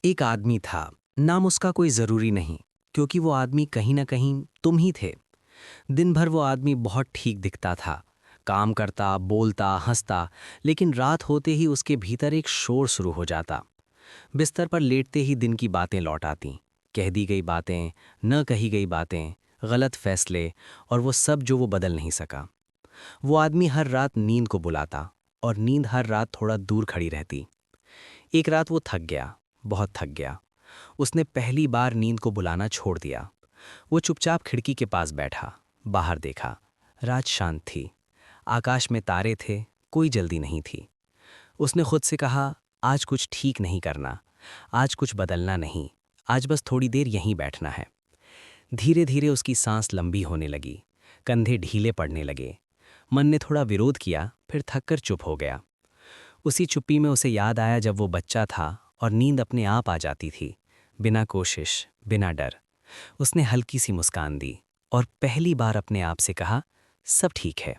एक आदमी था। नाम उसका कोई ज़रूरी नहीं, क्योंकि वो आदमी कहीं ना कहीं तुम ही थे। दिन भर वो आदमी बहुत ठीक दिखता था। काम करता, बोलता, हंसता, लेकिन रात होते ही उसके भीतर एक शोर शुरू हो जाता। बिस्तर पर लेटते ही दिन की बातें लौट आतीं। कह दी गई बातें, न कही गई बातें, गलत फैसले, और वो सब जो वो बदल नहीं सका। वो आदमी हर रात नींद को बुलाता, और नींद हर रात थोड़ा दूर खड़ी रहती। एक रात वो थक गया, बहुत थक गया। उसने पहली बार नींद को बुलाना छोड़ दिया। वो चुपचाप खिड़की के पास बैठा, बाहर देखा। रात शांत थी, आकाश में तारे थे, कोई जल्दी नहीं थी। उसने खुद से कहा, आज कुछ ठीक नहीं करना, आज कुछ बदलना नहीं, आज बस थोड़ी देर यहीं बैठना है। धीरे धीरे उसकी सांस लंबी होने लगी, कंधे ढीले पड़ने लगे। मन ने थोड़ा विरोध किया, फिर थककर चुप हो गया। उसी चुप्पी में उसे याद आया जब वो बच्चा था और नींद अपने आप आ जाती थी, बिना कोशिश, बिना डर। उसने हल्की सी मुस्कान दी और पहली बार अपने आप से कहा, सब ठीक है।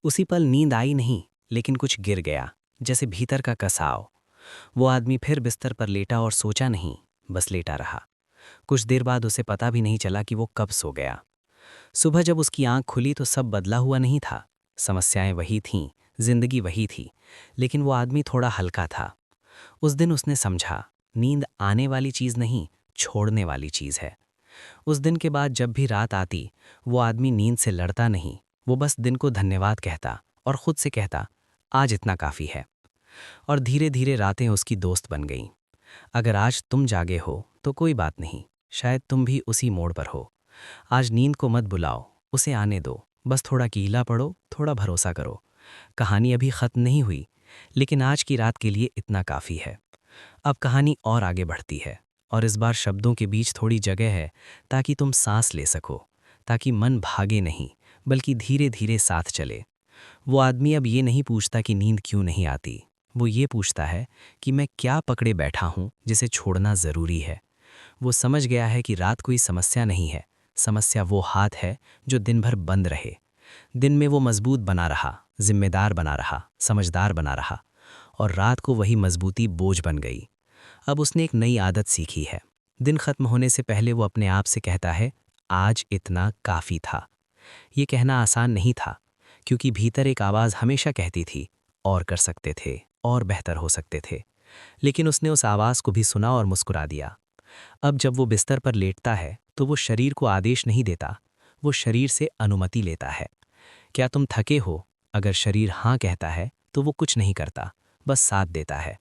उसी पल नींद आई नहीं, लेकिन कुछ गिर गया, जैसे भीतर का कसाव। वो आदमी फिर बिस्तर पर लेटा और सोचा नहीं, बस लेटा रहा। कुछ देर बाद उसे पता भी नहीं चला कि वो कब सो गया। सुबह जब उसकी आंख खुली तो सब बदला हुआ नहीं था। समस्याएं वही थीं, जिंदगी वही थी, लेकिन वो आदमी थोड़ा हल्का था। उस दिन उसने समझा, नींद आने वाली चीज नहीं, छोड़ने वाली चीज है। उस दिन के बाद जब भी रात आती, वो आदमी नींद से लड़ता नहीं, वो बस दिन को धन्यवाद कहता और खुद से कहता, आज इतना काफी है। और धीरे धीरे रातें उसकी दोस्त बन गईं। अगर आज तुम जागे हो तो कोई बात नहीं, शायद तुम भी उसी मोड़ पर हो। आज नींद को मत बुलाओ, उसे आने दो, बस थोड़ा कीला पड़ो, थोड़ा भरोसा करो। कहानी अभी खत्म नहीं हुई, लेकिन आज की रात के लिए इतना काफी है। अब कहानी और आगे बढ़ती है, और इस बार शब्दों के बीच थोड़ी जगह है, ताकि तुम सांस ले सको, ताकि मन भागे नहीं, बल्कि धीरे धीरे साथ चले। वो आदमी अब ये नहीं पूछता कि नींद क्यों नहीं आती, वो ये पूछता है कि मैं क्या पकड़े बैठा हूं जिसे छोड़ना जरूरी है। वो समझ गया है कि रात कोई समस्या नहीं है, समस्या वो हाथ है जो दिन भर बंद रहे। दिन में वो मजबूत बना रहा, जिम्मेदार बना रहा, समझदार बना रहा, और रात को वही मजबूती बोझ बन गई। अब उसने एक नई आदत सीखी है। दिन खत्म होने से पहले वो अपने आप से कहता है, आज इतना काफी था। ये कहना आसान नहीं था, क्योंकि भीतर एक आवाज हमेशा कहती थी, और कर सकते थे, और बेहतर हो सकते थे। लेकिन उसने उस आवाज को भी सुना और मुस्कुरा दिया। अब जब वो बिस्तर पर लेटता है तो वो शरीर को आदेश नहीं देता, वो शरीर से अनुमति लेता है। क्या तुम थके हो? अगर शरीर हाँ कहता है तो वो कुछ नहीं करता, बस साथ देता है।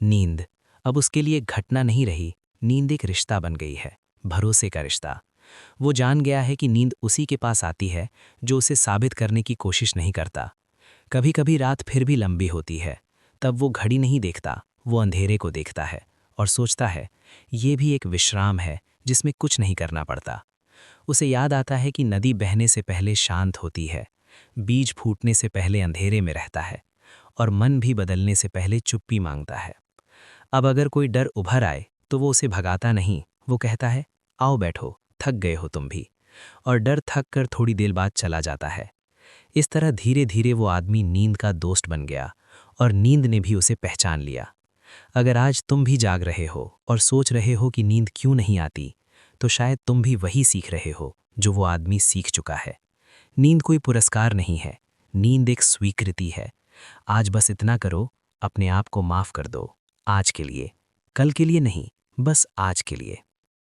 नींद अब उसके लिए घटना नहीं रही, नींद एक रिश्ता बन गई है, भरोसे का रिश्ता। वो जान गया है कि नींद उसी के पास आती है जो उसे साबित करने की कोशिश नहीं करता। कभी कभी रात फिर भी लंबी होती है, तब वो घड़ी नहीं देखता, वो अंधेरे को देखता है और सोचता है, ये भी एक विश्राम है जिसमें कुछ नहीं करना पड़ता। उसे याद आता है कि नदी बहने से पहले शांत होती है, बीज फूटने से पहले अंधेरे में रहता है, और मन भी बदलने से पहले चुप्पी मांगता है। अब अगर कोई डर उभर आए तो वो उसे भगाता नहीं, वो कहता है, आओ बैठो, थक गए हो तुम भी। और डर थक कर थोड़ी देर बाद चला जाता है। इस तरह धीरे धीरे वो आदमी नींद का दोस्त बन गया, और नींद ने भी उसे पहचान लिया। अगर आज तुम भी जाग रहे हो और सोच रहे हो कि नींद क्यों नहीं आती, तो शायद तुम भी वही सीख रहे हो जो वो आदमी सीख चुका है। नींद कोई पुरस्कार नहीं है, नींद एक स्वीकृति है। आज बस इतना करो, अपने आप को माफ कर दो, आज के लिए, कल के लिए नहीं, बस आज के लिए।